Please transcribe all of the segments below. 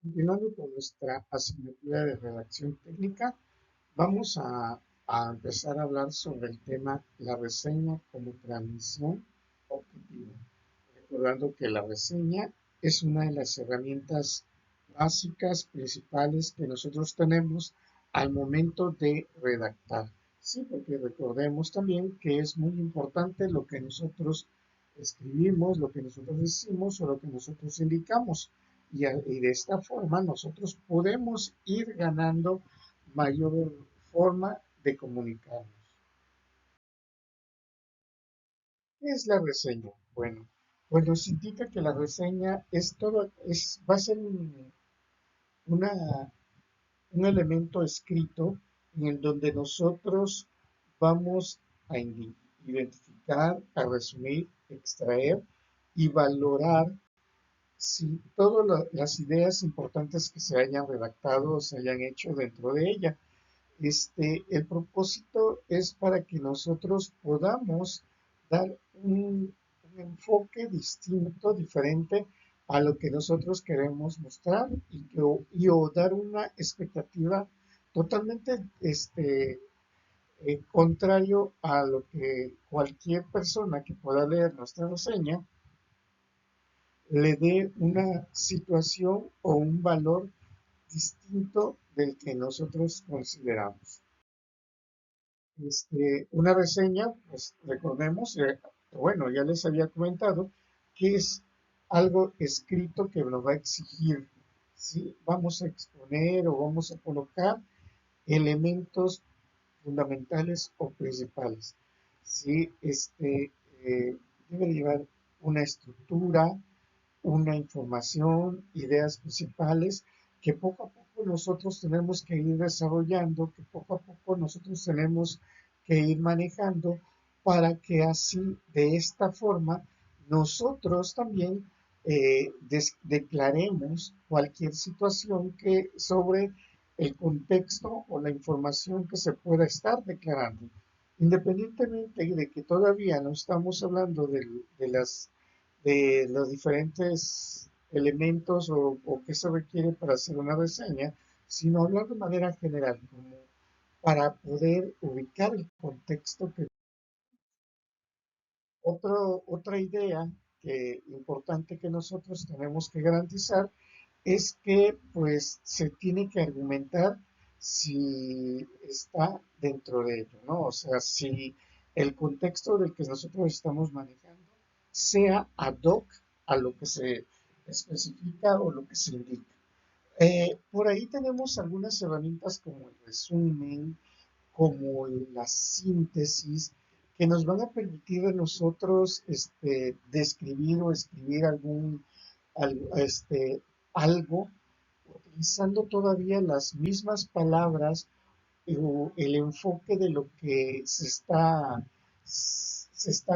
Continuando con nuestra asignatura de redacción técnica, vamos a empezar a hablar sobre el tema la reseña como transmisión objetiva. Recordando que la reseña es una de las herramientas básicas, principales que nosotros tenemos al momento de redactar. Sí, porque recordemos también que es muy importante lo que nosotros escribimos, lo que nosotros decimos o lo que nosotros indicamos. Y de esta forma nosotros podemos ir ganando mayor forma de comunicarnos. ¿Qué es la reseña? Bueno, pues nos indica que la reseña es todo, va a ser una, un elemento escrito en el donde nosotros vamos a identificar, a resumir, extraer y valorar si todas las ideas importantes que se hayan redactado o se hayan hecho dentro de ella. El propósito es para que nosotros podamos dar un enfoque distinto, diferente a lo que nosotros queremos mostrar o dar una expectativa totalmente contrario a lo que cualquier persona que pueda leer nuestra reseña le dé una situación o un valor distinto del que nosotros consideramos. Una reseña, pues recordemos, bueno, ya les había comentado que es algo escrito que nos va a exigir, ¿sí? Vamos a exponer o vamos a colocar elementos fundamentales o principales, ¿sí? Debe llevar una estructura, una información, ideas principales que poco a poco nosotros tenemos que ir desarrollando, que poco a poco nosotros tenemos que ir manejando para que así, de esta forma, nosotros también declaremos cualquier situación que sobre el contexto o la información que se pueda estar declarando. Independientemente de que todavía no estamos hablando de los diferentes elementos o qué se requiere para hacer una reseña, sino hablar de manera general, como para poder ubicar el contexto que... Otra idea importante que nosotros tenemos que garantizar es que pues se tiene que argumentar si está dentro de ello, ¿no? O sea, si el contexto del que nosotros estamos manejando sea ad hoc a lo que se especifica o lo que se indica. Por ahí tenemos algunas herramientas como el resumen, como la síntesis, que nos van a permitir a nosotros describir o escribir algo utilizando todavía las mismas palabras o el enfoque de lo que se está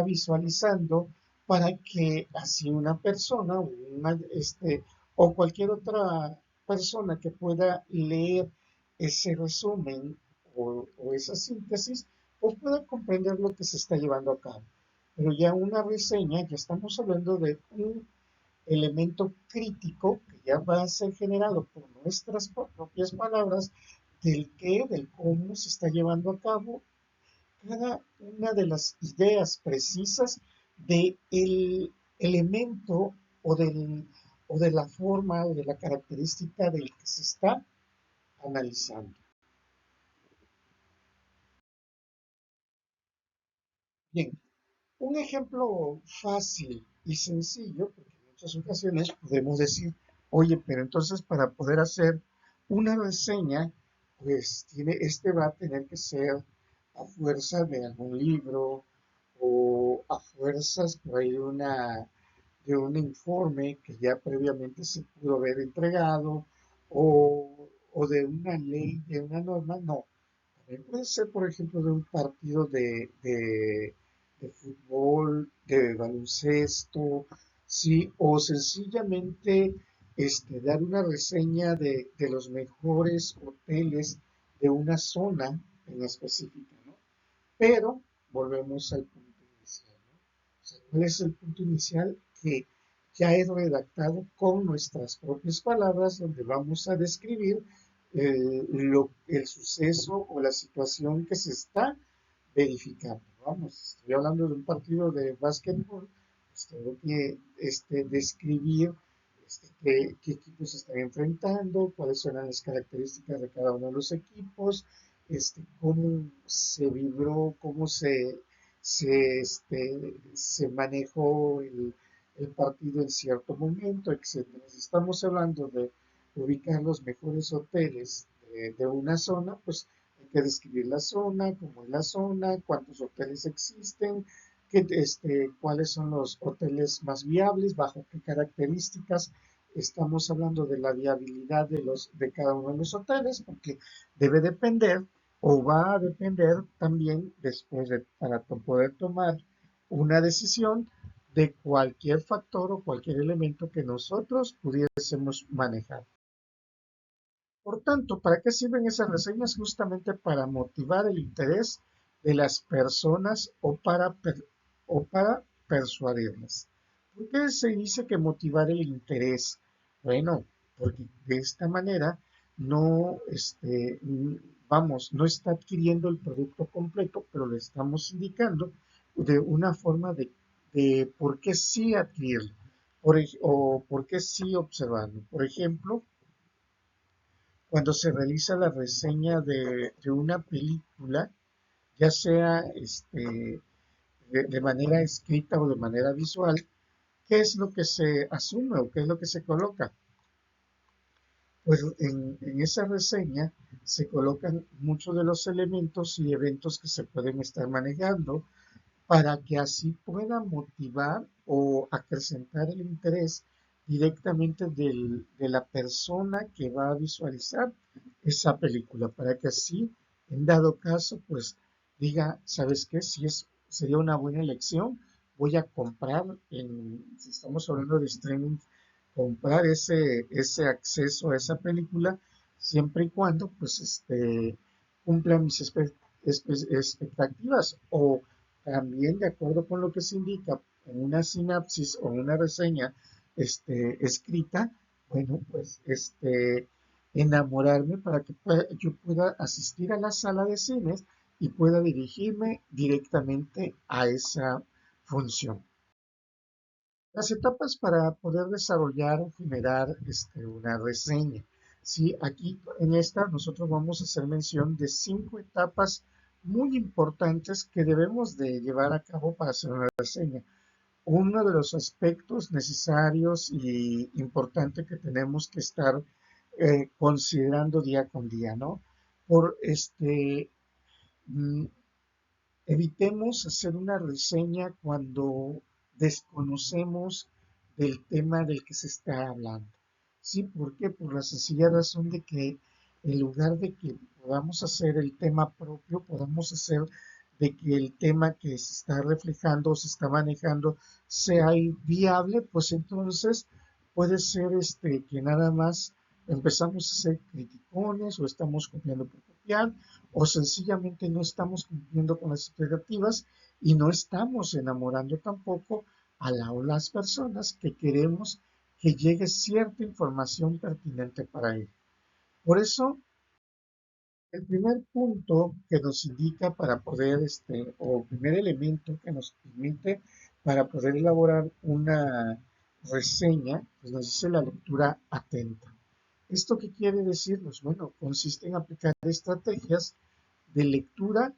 visualizando para que así una persona o cualquier otra persona que pueda leer ese resumen o esa síntesis, pues pueda comprender lo que se está llevando a cabo. Pero ya una reseña, ya estamos hablando de un elemento crítico que ya va a ser generado por nuestras propias palabras del cómo se está llevando a cabo cada una de las ideas precisas del elemento o, o de la forma o de la característica del que se está analizando. Bien, un ejemplo fácil y sencillo, porque en muchas ocasiones podemos decir, oye, pero entonces para poder hacer una reseña, pues este va a tener que ser a fuerza de algún libro o a fuerzas por ahí de un informe que ya previamente se pudo haber entregado o de una ley, de una norma, no. También puede ser, por ejemplo, de un partido de fútbol, de baloncesto, sí, o sencillamente dar una reseña de los mejores hoteles de una zona en específica, ¿no? Pero volvemos al punto inicial, ¿no? O sea, ¿cuál es el punto inicial? Que ya he redactado con nuestras propias palabras, donde vamos a describir el suceso o la situación que se está verificando. Vamos, estoy hablando de un partido de básquetbol, pues tengo que describir qué equipos se están enfrentando, cuáles son las características de cada uno de los equipos, cómo se vibró, cómo se manejó el partido en cierto momento, etcétera. Si estamos hablando de ubicar los mejores hoteles de una zona, pues hay que describir la zona, cómo es la zona, cuántos hoteles existen, cuáles son los hoteles más viables, bajo qué características. Estamos hablando de la viabilidad de cada uno de los hoteles, porque debe depender o va a depender también después para poder tomar una decisión de cualquier factor o cualquier elemento que nosotros pudiésemos manejar. Por tanto, ¿para qué sirven esas reseñas? Justamente para motivar el interés de las personas o para persuadirlas. ¿Por qué se dice que motivar el interés? Bueno, porque de esta manera no, no está adquiriendo el producto completo, pero le estamos indicando de una forma de por qué sí adquirirlo o por qué sí observarlo. Por ejemplo, cuando se realiza la reseña de una película, ya sea de manera escrita o de manera visual, ¿qué es lo que se asume o qué es lo que se coloca? Pues en esa reseña se colocan muchos de los elementos y eventos que se pueden estar manejando para que así pueda motivar o acrecentar el interés directamente de la persona que va a visualizar esa película, para que así, en dado caso, pues diga, ¿sabes qué? Sería una buena elección, voy a comprar, si estamos hablando de streaming, comprar ese acceso a esa película, siempre y cuando, pues, cumpla mis expectativas o también, de acuerdo con lo que se indica en una sinapsis o una reseña escrita, bueno, pues enamorarme para que yo pueda asistir a la sala de cines y pueda dirigirme directamente a esa función. Las etapas para poder desarrollar o generar una reseña. Sí, aquí en esta nosotros vamos a hacer mención de 5 etapas muy importantes que debemos de llevar a cabo para hacer una reseña. Uno de los aspectos necesarios y importante que tenemos que estar considerando día con día, ¿no? Por mm, Evitemos hacer una reseña cuando desconocemos del tema del que se está hablando. ¿Sí? ¿Por qué? Por la sencilla razón de que en lugar de que podamos hacer el tema propio, podamos hacer de que el tema que se está reflejando o se está manejando sea viable, pues entonces puede ser que nada más empezamos a hacer criticones o estamos copiando por copiar o sencillamente no estamos cumpliendo con las expectativas y no estamos enamorando tampoco o las personas que queremos que llegue cierta información pertinente para ellos. Por eso, el primer punto que nos indica para poder, o el primer elemento que nos permite para poder elaborar una reseña, pues nos dice la lectura atenta. ¿Esto qué quiere decir? Pues bueno, consiste en aplicar estrategias de lectura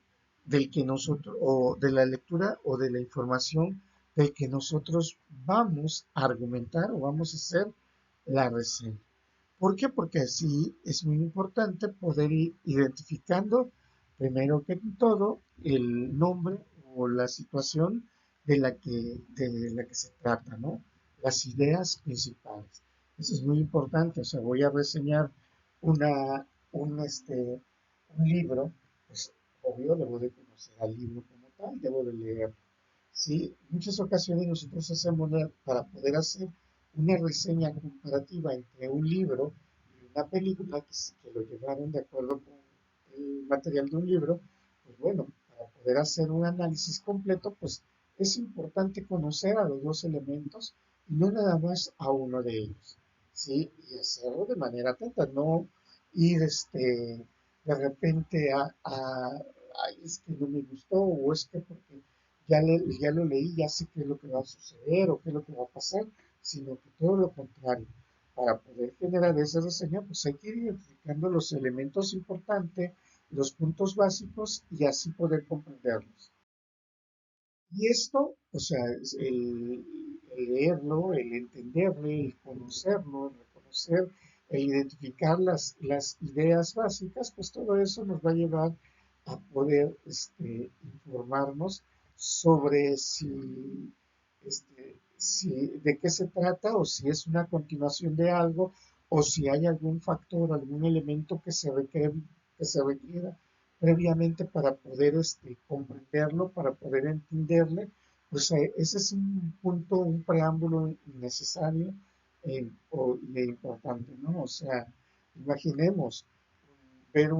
del que nosotros, o de la lectura o de la información del que nosotros vamos a argumentar o vamos a hacer la reseña. ¿Por qué? Porque así es muy importante poder ir identificando, primero que todo, el nombre o la situación de la que se trata, ¿no? Las ideas principales. Eso es muy importante. O sea, voy a reseñar una, un libro, pues obvio debo de conocer al libro como tal, debo de leer. Sí, muchas ocasiones nosotros hacemos para poder hacer una reseña comparativa entre un libro y una película que lo llevaron de acuerdo con el material de un libro, pues bueno, para poder hacer un análisis completo, pues es importante conocer a los dos elementos y no nada más a uno de ellos, ¿sí? Y hacerlo de manera atenta, no ir de repente "Ay, es que no me gustó, o es que porque ya lo leí, ya sé qué es lo que va a suceder o qué es lo que va a pasar, sino que todo lo contrario. Para poder generar esa reseña, pues hay que ir identificando los elementos importantes, los puntos básicos y así poder comprenderlos. Y esto, o sea, es el leerlo, el entenderlo, el conocerlo, el reconocer, el identificar las ideas básicas, pues todo eso nos va a llevar a poder informarnos sobre si de qué se trata o si es una continuación de algo o si hay algún factor, algún elemento que se requiera previamente para poder comprenderlo, para poder entenderle, pues ese es un punto, un preámbulo necesario y importante, ¿no? O sea, imaginemos ver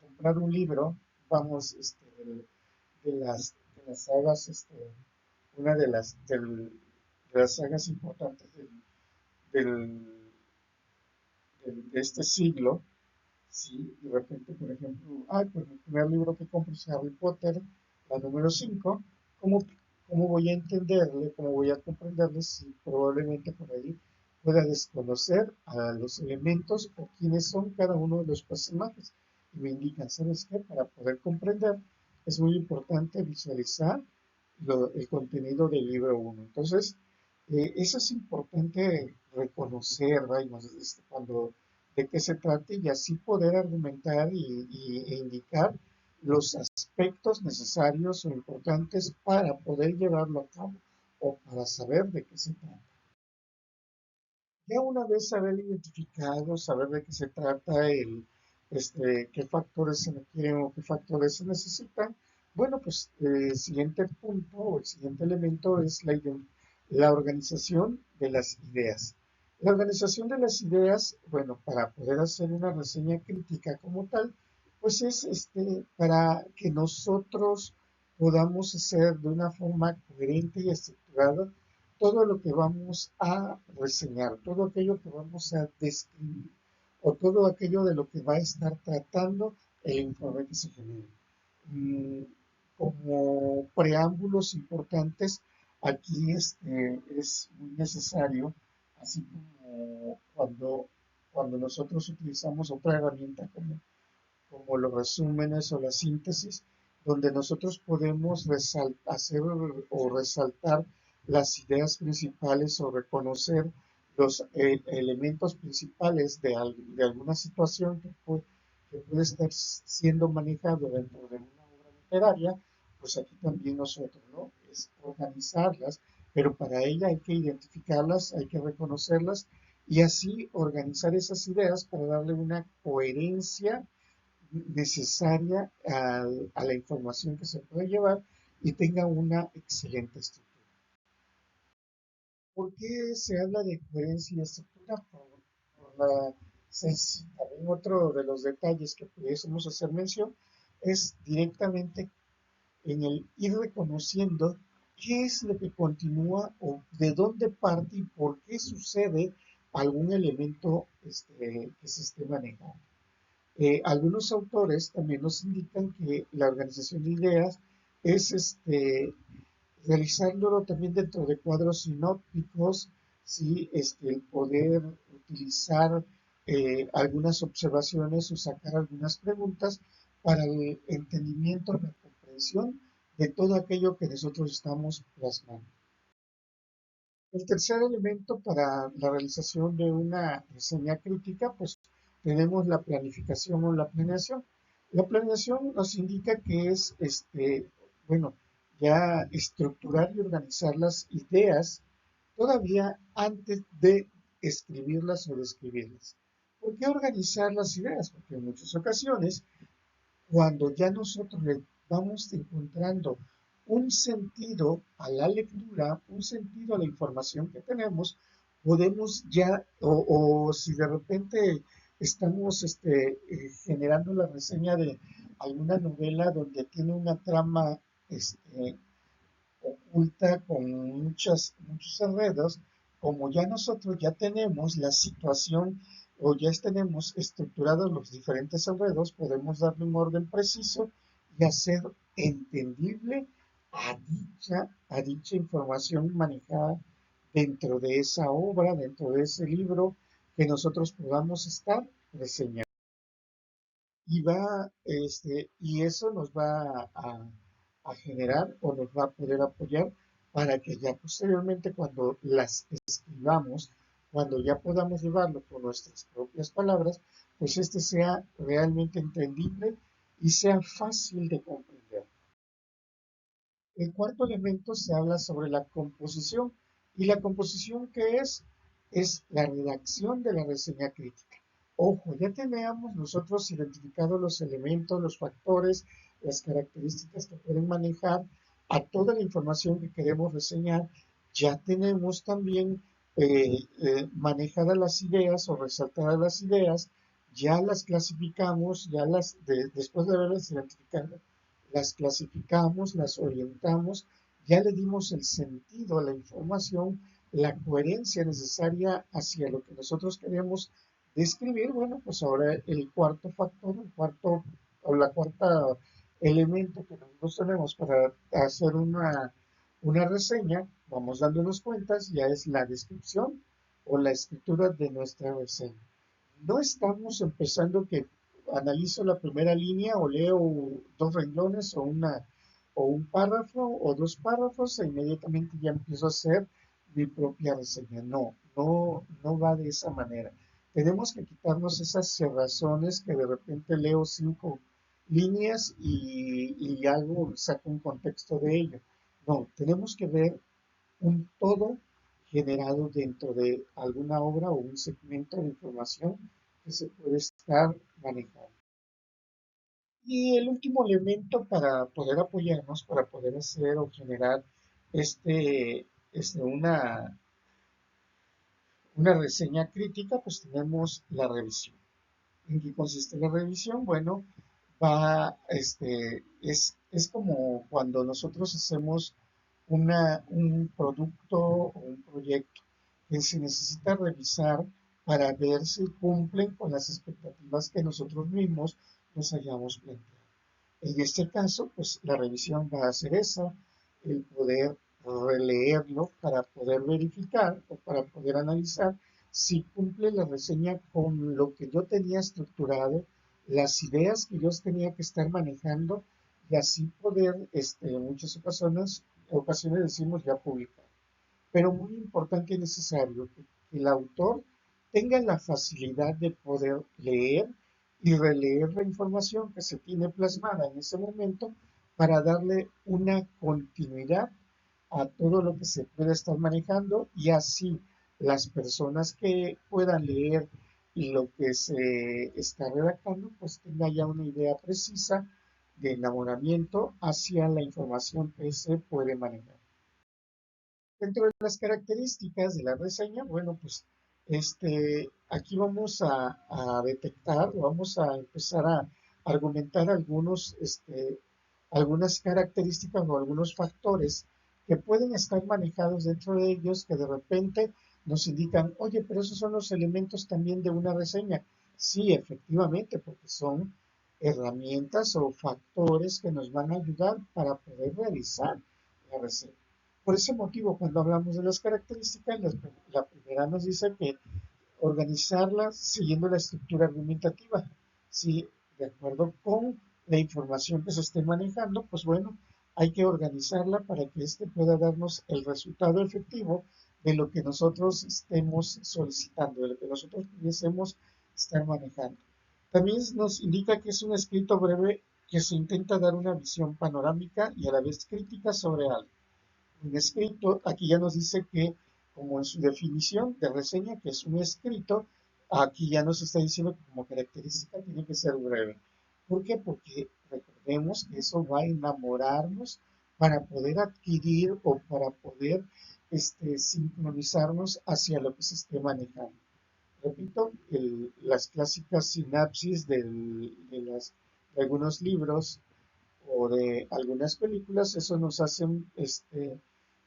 comprar un libro, vamos, de las sagas, una de las sagas importantes del, de este siglo, sí, de repente, por ejemplo, pues el primer libro que compro es Harry Potter, la número 5. ¿cómo, ¿Cómo voy a entenderle, cómo voy a comprenderle si probablemente por ahí pueda desconocer a los elementos o quiénes son cada uno de los personajes? Y me indican, ¿sabes qué? Para poder comprender es muy importante visualizar el contenido del libro uno. Entonces, eso es importante reconocer, vaya, cuando de qué se trate y así poder argumentar e indicar los aspectos necesarios o importantes para poder llevarlo a cabo o para saber de qué se trata. Ya una vez haber identificado, saber de qué se trata, qué factores se requieren o qué factores se necesitan, bueno, pues el siguiente punto o el siguiente elemento es la organización de las ideas. La organización de las ideas, bueno, para poder hacer una reseña crítica como tal, pues es para que nosotros podamos hacer de una forma coherente y estructurada todo lo que vamos a reseñar, todo aquello que vamos a describir o todo aquello de lo que va a estar tratando el informe que se genere. Mm, Como preámbulos importantes, aquí es muy necesario, así como cuando nosotros utilizamos otra herramienta como los resúmenes o la síntesis, donde nosotros podemos hacer o resaltar las ideas principales o reconocer los elementos principales de alguna situación que puede estar siendo manejado dentro de una obra literaria, pues aquí también nosotros, ¿no? Es organizarlas, pero para ella hay que identificarlas, hay que reconocerlas y así organizar esas ideas para darle una coherencia necesaria a la información que se puede llevar y tenga una excelente estructura. ¿Por qué se habla de coherencia y estructura? Por también otro de los detalles que pudiésemos hacer mención es directamente en el ir reconociendo qué es lo que continúa o de dónde parte y por qué sucede algún elemento que se esté manejando. Algunos autores también nos indican que la organización de ideas es realizándolo también dentro de cuadros sinópticos, ¿sí? El poder utilizar algunas observaciones o sacar algunas preguntas para el entendimiento, la comprensión de todo aquello que nosotros estamos plasmando. El tercer elemento para la realización de una reseña crítica, pues tenemos la planificación o la planeación. La planeación nos indica que es, bueno, ya estructurar y organizar las ideas todavía antes de escribirlas o describirlas. ¿Por qué organizar las ideas? Porque en muchas ocasiones cuando ya nosotros le vamos encontrando un sentido a la lectura, un sentido a la información que tenemos, podemos ya, o si de repente estamos generando la reseña de alguna novela donde tiene una trama este, oculta con muchos enredos, como ya nosotros ya tenemos la situación o ya tenemos estructurados los diferentes enredos, podemos darle un orden preciso y hacer entendible a dicha información manejada dentro de esa obra, dentro de ese libro que nosotros podamos estar reseñando. Y eso nos va a generar o nos va a poder apoyar para que ya posteriormente cuando las escribamos, cuando ya podamos llevarlo por nuestras propias palabras, pues este sea realmente entendible y sea fácil de comprender. El cuarto elemento se habla sobre la composición. ¿Y la composición qué es? Es la redacción de la reseña crítica. Ojo, ya teníamos nosotros identificados los elementos, los factores, las características que pueden manejar a toda la información que queremos reseñar. Ya tenemos también manejadas las ideas o resaltadas las ideas, ya las clasificamos, después de haberlas identificado, las clasificamos, las orientamos, ya le dimos el sentido a la información, la coherencia necesaria hacia lo que nosotros queremos describir. Bueno, pues ahora el cuarto factor, el cuarto o la cuarta elemento que nosotros tenemos para hacer una reseña, vamos dándonos cuentas, ya es la descripción o la escritura de nuestra reseña. No estamos empezando que analizo la primera línea o leo dos renglones o un párrafo o dos párrafos e inmediatamente ya empiezo a hacer mi propia reseña. No, no va de esa manera. Tenemos que quitarnos esas cerrazones que de repente leo 5 líneas y algo saco un contexto de ello. No, tenemos que ver un todo generado dentro de alguna obra o un segmento de información que se puede estar manejando. Y el último elemento para poder apoyarnos, para poder hacer o generar este, este, una, una reseña crítica, pues tenemos la revisión. ¿En qué consiste la revisión? Bueno, es como cuando nosotros hacemos un producto o un proyecto que se necesita revisar para ver si cumplen con las expectativas que nosotros mismos nos hayamos planteado. En este caso, pues la revisión va a ser esa, el poder releerlo para poder verificar o para poder analizar si cumple la reseña con lo que yo tenía estructurado, las ideas que yo tenía que estar manejando y así poder, en muchas ocasiones decimos ya publicar. Pero muy importante y necesario que el autor tenga la facilidad de poder leer y releer la información que se tiene plasmada en ese momento para darle una continuidad a todo lo que se puede estar manejando y así las personas que puedan leer lo que se está redactando, pues tenga ya una idea precisa de enamoramiento hacia la información que se puede manejar. Dentro de las características de la reseña, bueno, pues aquí vamos a detectar, vamos a empezar a argumentar algunas características o algunos factores que pueden estar manejados dentro de ellos que de repente nos indican, oye, pero esos son los elementos también de una reseña. Sí, efectivamente, porque son herramientas o factores que nos van a ayudar para poder realizar la reseña. Por ese motivo, cuando hablamos de las características, la primera nos dice que organizarlas siguiendo la estructura argumentativa. Si de acuerdo con la información que se esté manejando, pues bueno, hay que organizarla para que éste pueda darnos el resultado efectivo de lo que nosotros estemos solicitando, de lo que nosotros pudiésemos estar manejando. También nos indica que es un escrito breve que se intenta dar una visión panorámica y a la vez crítica sobre algo. Un escrito, aquí ya nos dice que, como en su definición de reseña, que es un escrito, aquí ya nos está diciendo que como característica tiene que ser breve. ¿Por qué? Porque recordemos que eso va a enamorarnos para poder adquirir o para poder sincronizarnos hacia lo que se esté manejando. Repito, las clásicas sinapsis de algunos libros o de algunas películas, eso nos hace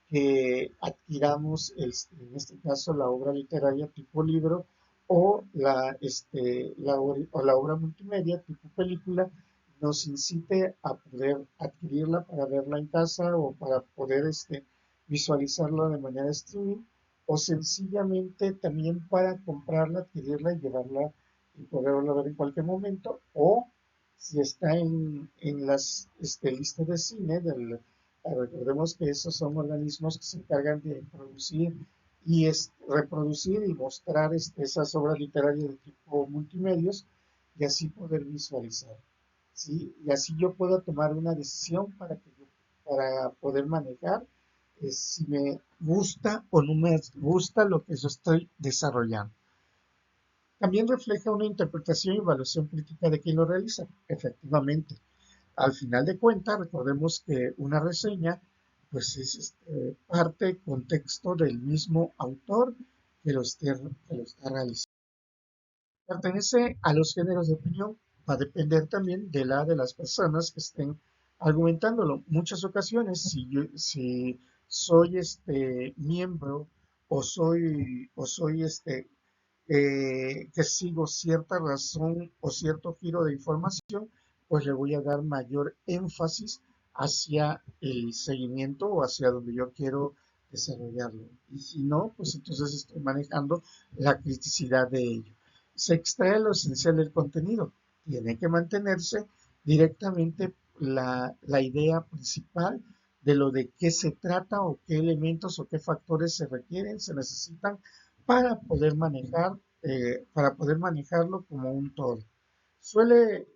que adquiramos, en este caso, la obra literaria tipo libro o la obra multimedia tipo película, nos incite a poder adquirirla para verla en casa o para poder visualizarla de manera streaming o sencillamente también para comprarla, adquirirla y llevarla y poderla ver en cualquier momento o si está en las listas de cine recordemos que esos son organismos que se encargan de producir y reproducir y mostrar esas obras literarias de tipo multimedios y así poder visualizar, ¿sí? Y así yo puedo tomar una decisión para poder manejar si me gusta o no me gusta lo que yo estoy desarrollando. También refleja una interpretación y evaluación crítica de quien lo realiza, efectivamente. Al final de cuentas, recordemos que una reseña pues es parte, contexto del mismo autor que lo está realizando. Pertenece a los géneros de opinión, va a depender también de las personas que estén argumentándolo. Muchas ocasiones, si soy miembro o soy que sigo cierta razón o cierto giro de información, pues le voy a dar mayor énfasis hacia el seguimiento o hacia donde yo quiero desarrollarlo. Y si no, pues entonces estoy manejando la criticidad de ello. Se extrae lo esencial del contenido. Tiene que mantenerse directamente la idea principal de lo de qué se trata o qué elementos o qué factores se requieren, se necesitan para poder para poder manejarlo como un todo. Suele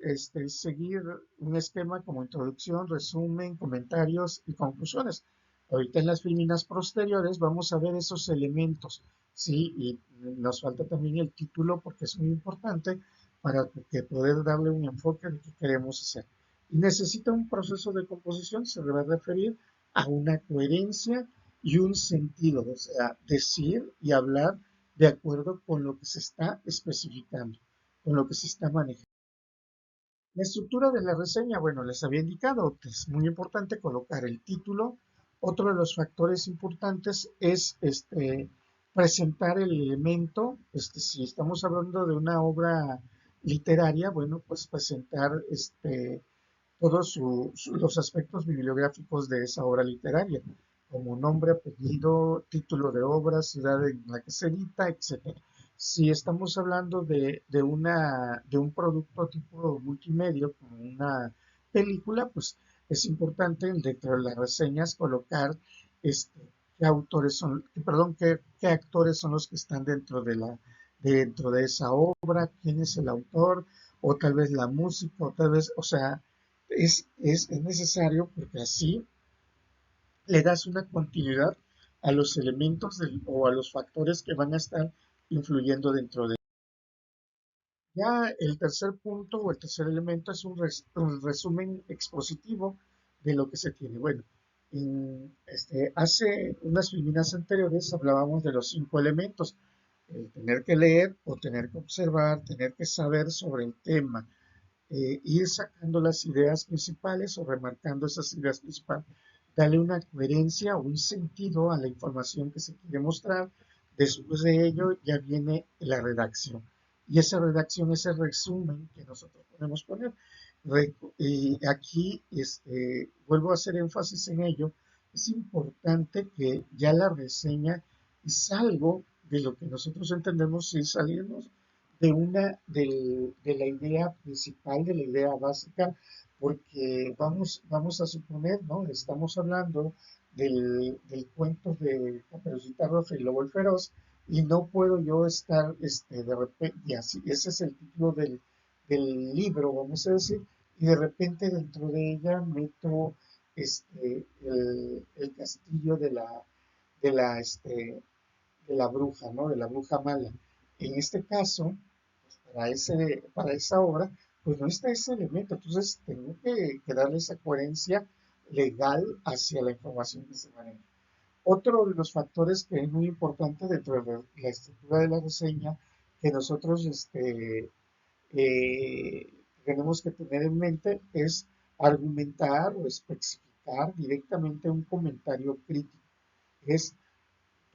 seguir un esquema como introducción, resumen, comentarios y conclusiones. Ahorita en las filminas posteriores vamos a ver esos elementos, ¿sí? Y nos falta también el título porque es muy importante para poder darle un enfoque de qué queremos hacer. Y necesita un proceso de composición, se debe referir a una coherencia y un sentido, o sea, decir y hablar de acuerdo con lo que se está especificando, con lo que se está manejando. La estructura de la reseña, bueno, les había indicado que es muy importante colocar el título. Otro de los factores importantes es presentar el elemento. Si estamos hablando de una obra literaria, bueno, pues presentar todos los aspectos bibliográficos de esa obra literaria, como nombre, apellido, título de obra, ciudad en la que se edita, etc. Si estamos hablando de un producto tipo multimedia, como una película, pues es importante dentro de las reseñas colocar qué autores son, perdón, qué actores son los que están dentro de esa obra, quién es el autor, o tal vez la música, o tal vez, o sea, es necesario porque así le das una continuidad a los elementos o a los factores que van a estar influyendo dentro de. Ya el tercer punto o el tercer elemento es un resumen expositivo de lo que se tiene. Bueno, hace unas filminas anteriores hablábamos de los 5 elementos: el tener que leer o tener que observar, tener que saber sobre el tema, ir sacando las ideas principales o remarcando esas ideas principales, darle una coherencia o un sentido a la información que se quiere mostrar. Después de ello ya viene la redacción. Y esa redacción es el resumen que nosotros podemos poner. Y aquí vuelvo a hacer énfasis en ello. Es importante que ya la reseña es algo de lo que nosotros entendemos si salimos de la idea principal, de la idea básica, porque vamos a suponer, ¿no? Estamos hablando del cuento de Caperucita Roja y Lobo el Feroz, y no puedo yo estar de repente, y así, ese es el título del libro, vamos a decir, y de repente dentro de ella meto el castillo de la, este, de la bruja, ¿no? De la bruja mala. En este caso, pues para esa obra, pues no está ese elemento, entonces tengo que darle esa coherencia legal hacia la información que se maneja. Otro de los factores que es muy importante dentro de la estructura de la reseña que nosotros eh, tenemos que tener en mente es argumentar o especificar directamente un comentario crítico. Es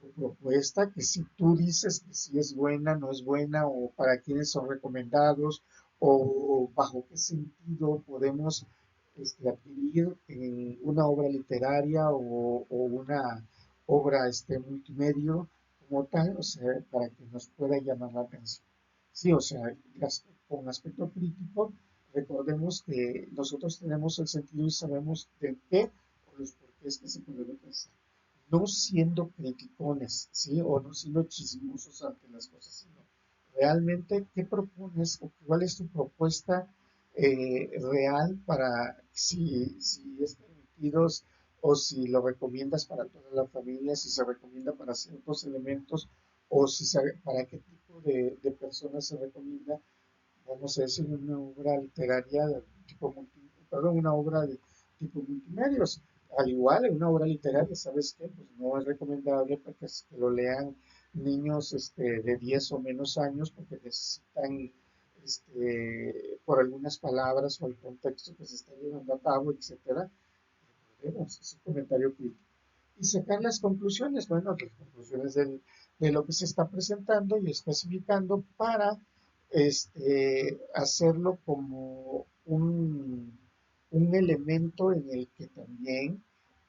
tu propuesta, que si tú dices que si es buena, no es buena, o para quiénes son recomendados, o bajo qué sentido podemos adquirir en una obra literaria o una obra multimedia como tal, o sea, para que nos pueda llamar la atención. Sí, o sea, con aspecto crítico, recordemos que nosotros tenemos el sentido y sabemos de qué o los porqués que se pueden pensar, no siendo criticones, ¿sí? O no siendo chismosos ante las cosas, sino realmente qué propones o cuál es tu propuesta real para si es permitido o si lo recomiendas para toda la familia, si se recomienda para ciertos elementos o si para qué tipo de personas se recomienda, vamos a decir, una obra literaria de tipo perdón, una obra de tipo multimedios. Al igual, en una obra literaria, ¿sabes qué? Pues no es recomendable para que lo lean niños de 10 o menos años porque necesitan, por algunas palabras o el contexto que se está llevando a cabo, etcétera. Vemos, es un comentario crítico. Y sacar las conclusiones, bueno, las conclusiones de lo que se está presentando y especificando para hacerlo como un elemento en el que también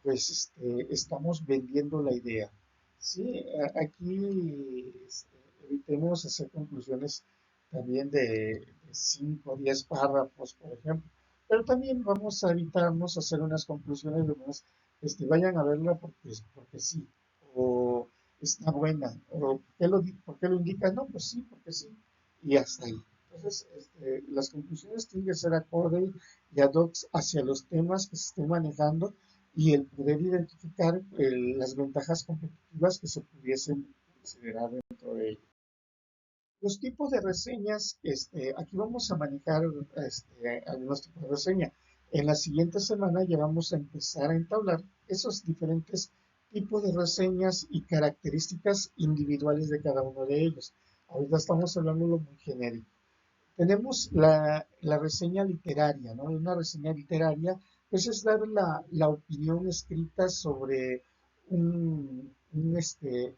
pues estamos vendiendo la idea. Sí, aquí evitemos hacer conclusiones también de 5 o 10 párrafos, por ejemplo, pero también vamos a evitarnos hacer unas conclusiones de más, vayan a verla porque sí, o está buena, o ¿por qué lo indica? No, pues sí, porque sí, y hasta ahí. Entonces, las conclusiones tienen que ser acorde y ad hoc hacia los temas que se estén manejando y el poder identificar las ventajas competitivas que se pudiesen considerar dentro de ello. Los tipos de reseñas, aquí vamos a manejar algunos tipos de reseña. En la siguiente semana ya vamos a empezar a entablar esos diferentes tipos de reseñas y características individuales de cada uno de ellos. Ahorita estamos hablando de lo muy genérico. Tenemos la reseña literaria, ¿no? Una reseña literaria, pues es dar la opinión escrita sobre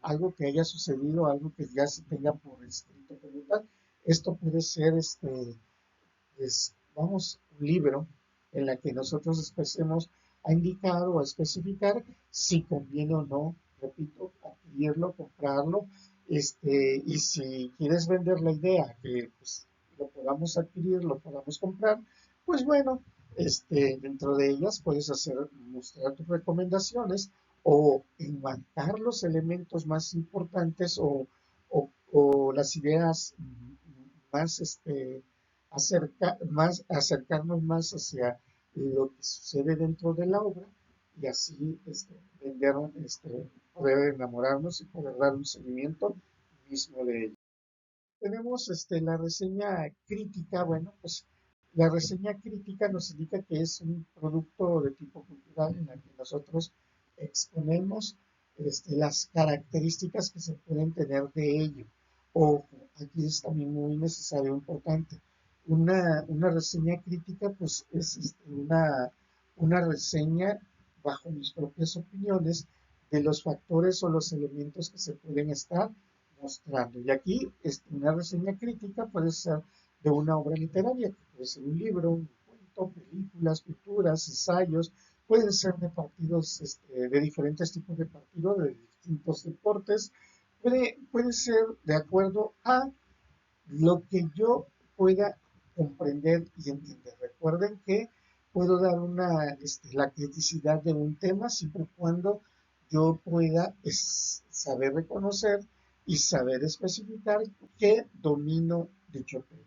algo que haya sucedido, algo que ya se tenga por escrito como tal. Esto puede ser, pues, vamos, un libro en la que nosotros empecemos a indicar o a especificar si conviene o no, repito, adquirirlo, comprarlo, y si quieres vender la idea que pues, lo podamos adquirir, lo podamos comprar, pues bueno, dentro de ellas puedes mostrar tus recomendaciones o enmarcar los elementos más importantes o las ideas más acercarnos más hacia lo que sucede dentro de la obra y así vender, poder enamorarnos y poder dar un seguimiento mismo de ello. Tenemos la reseña crítica, bueno, pues la reseña crítica nos indica que es un producto de tipo cultural en la que nosotros exponemos las características que se pueden tener de ello. Ojo, aquí es también muy necesario, importante. Una reseña crítica, pues es una reseña bajo mis propias opiniones de los factores o los elementos que se pueden estar mostrando. Y aquí una reseña crítica puede ser de una obra literaria, puede ser un libro, un cuento, películas, pinturas, ensayos, pueden ser de partidos, de diferentes tipos de partidos, de distintos deportes, puede ser de acuerdo a lo que yo pueda comprender y entender. Recuerden que puedo dar la criticidad de un tema siempre y cuando yo pueda saber reconocer y saber especificar que domino dicho tema.